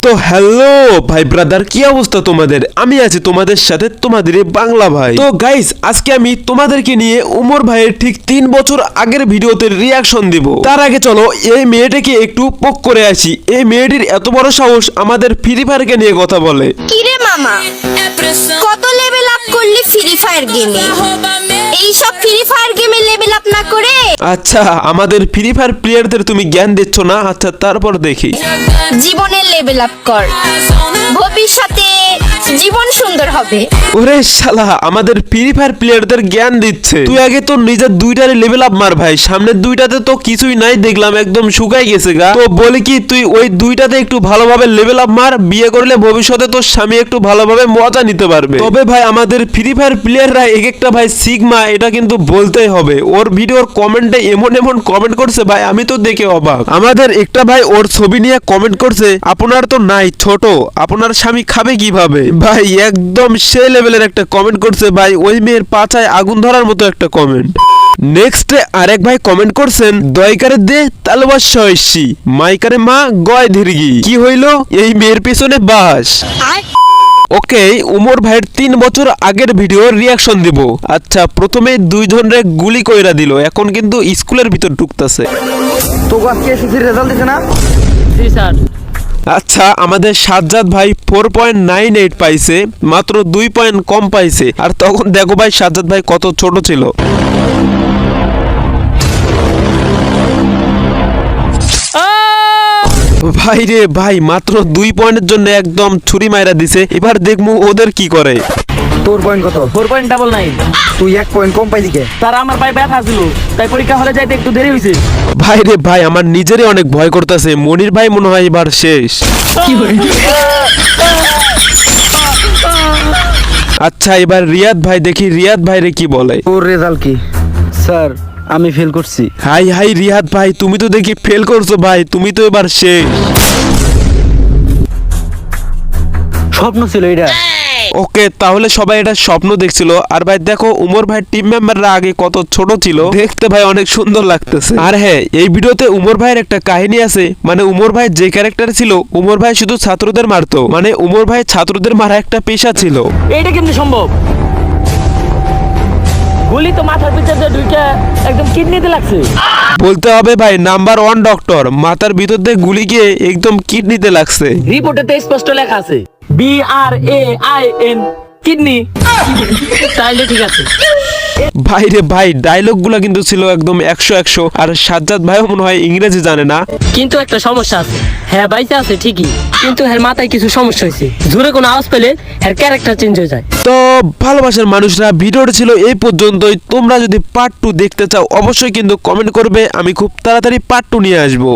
তো হ্যালো ভাই ব্রাদার, কি অবস্থা তোমাদের? আমি আছি তোমাদের সাথে, তোমাদের বাংলা ভাই। তো গাইস, আজকে আমি তোমাদেরকে নিয়ে উমর ভাইয়ের ঠিক 3 বছর আগের ভিডিওতে রিয়াকশন দিব। তার আগে চলো এই মেয়েটাকে একটু পোক করে আসি। এই মেয়েটির এত বড় সাহস আমাদের ফ্রি ফায়ারকে নিয়ে কথা বলে। কিরে মামা, কত লেভেল আপ করলি ফ্রি ফায়ার গেমে? এই সব ফ্রি ফায়ার গেমে লেভেল আপ না করে আচ্ছা, আমাদের ফ্রি ফায়ার প্লেয়ারদের তুমি জ্ঞান দিচ্ছ না? আচ্ছা, তারপর দেখি। জীবনের লেভেল আপ কর, ভবিষ্যতে জীবন সুন্দর হবে। ওরে শালা, আমাদের ফ্রি ফায়ার প্লেয়ারদের জ্ঞান দিচ্ছে। তুই আগে তো নিজের দুইটারে লেভেল আপ মার ভাই। সামনের দুইটাতে তো কিছুই নাই, দেখলাম একদম শুকাই গেছে গা। তো বলি কি, তুই ওই দুইটাতে একটু ভালোভাবে লেভেল আপ মার। বিয়ে করলে ভবিষ্যতে তোর স্বামী একটু ভালোভাবে মজা নিতে পারবে। তবে ভাই আমাদের ফ্রি ফায়ার প্লেয়াররা এক একটা ভাই সিগমা, এটা কিন্তু বলতেই হবে। ওর ভিডিওর কমেন্টে এমন এমন কমেন্ট করছে ভাই, আমি তো দেখে অবাক। আমাদের একটা ভাই ওর ছবি নিয়ে কমেন্ট করছে, আপনার তো নাই ছোট, আপনার স্বামী খাবে কিভাবে? ভাই একদম সেই লেভেলের একটা কমেন্ট করছে ভাই, ওই মেয়ের পাছায় আগুন ধরার মতো একটা কমেন্ট। নেক্সট আরেক ভাই কমেন্ট করছেন, দয়কারে দে তালবাসা হইছি, মাইকারে মা গয় ধীরগি। কি হইলো? এই মেয়ের পিছনে বাস। ওকে, উমর ভাইয়ের 3 বছর আগের ভিডিও রিয়াকশন দিব। আচ্ছা, প্রথমে দুইজনরে গুলি কইরা দিল, এখন কিন্তু স্কুলের ভিতর ঢুকতেছে। তো আজকে এসএসসির রেজাল্ট দিছে না? জি স্যার। আচ্ছা, আমাদের সাজ্জাদ ভাই 4.98 পাইছে, মাত্র 2 পয়েন্ট কম পাইছে। আর তখন দেখো ভাই সাজ্জাদ ভাই কত ছোট ছিল। ভাই রে ভাই, মাত্র 2 পয়েন্টের জন্য একদম ছুরি মাইরা দিছে। এবার দেখবো ওদের কি করে। তোর পয়েন্ট কত? 4.99। তুই 1 পয়েন্ট কম পাইলি কে? স্যার আমার পায়ে ব্যথা ছিল, তাই পরীক্ষা হলে যাইতে একটু দেরি হয়েছে। ভাই রে ভাই, আমার নিজেরই অনেক ভয় করতেছে। মনির ভাই মনে হয় এবার শেষ। আচ্ছা, এবার রিয়াদ ভাই, দেখি রিয়াদ ভাই রে কি বলে। তোর রেজাল্ট কি? স্যার আমি ফেল করছি। হাই হাই রিয়াদ ভাই, তুমি তো দেখি ফেল করছো ভাই, তুমি তো এবার শেষ। স্বপ্ন ছিল এটা। ওকে, তাহলে সবাই এটা স্বপ্ন দেখছিল। আর ভাই দেখো, উমর ভাই টিম মেম্বাররা আগে কত ছোট ছিল, দেখতে ভাই অনেক সুন্দর লাগতেছে। আর হ্যাঁ, এই ভিডিওতে উমর ভাইয়ের একটা কাহিনী আছে। মানে উমর ভাই যে ক্যারেক্টার ছিল, উমর ভাই শুধু ছাত্রদের মারতো। মানে উমর ভাই ছাত্রদের মারা একটা পেশা ছিল। এইটা কেমনে সম্ভব? গুলি তো মাথার পিছনে ঢুকে একদম কিডনিতে লাগছে। বলতে হবে ভাই, নাম্বার 1 ডক্টর, মাথার ভিতর দিয়ে গুলি গিয়ে একদম কিডনিতে লাগছে। রিপোর্টেতে স্পষ্ট লেখা আছে BRAIN কিডনি। তাইলে ঠিক আছে। ভাই রে ভাই, ডায়লগ গুলা কিন্তু ছিল একদম 100-100। আর সাজ্জাদ ভাইও মনে হয় ইংরেজি জানে না। কিন্তু একটা সমস্যা আছে। হ্যাঁ বাইতে আছে ঠিকই, কিন্তু এর মাথায় কিছু সমস্যা হয়েছে। জোরে কোনো আওয়াজ পেলে এর ক্যারেক্টার চেঞ্জ হয়ে যায়। তো ভালোবাসার মানুষরা, ভিডিওটা ছিল এই পর্যন্তই। তোমরা যদি পার্ট 2 দেখতে চাও অবশ্যই কিন্তু কমেন্ট করবে, আমি খুব তাড়াতাড়ি পার্ট 2 নিয়ে আসবো।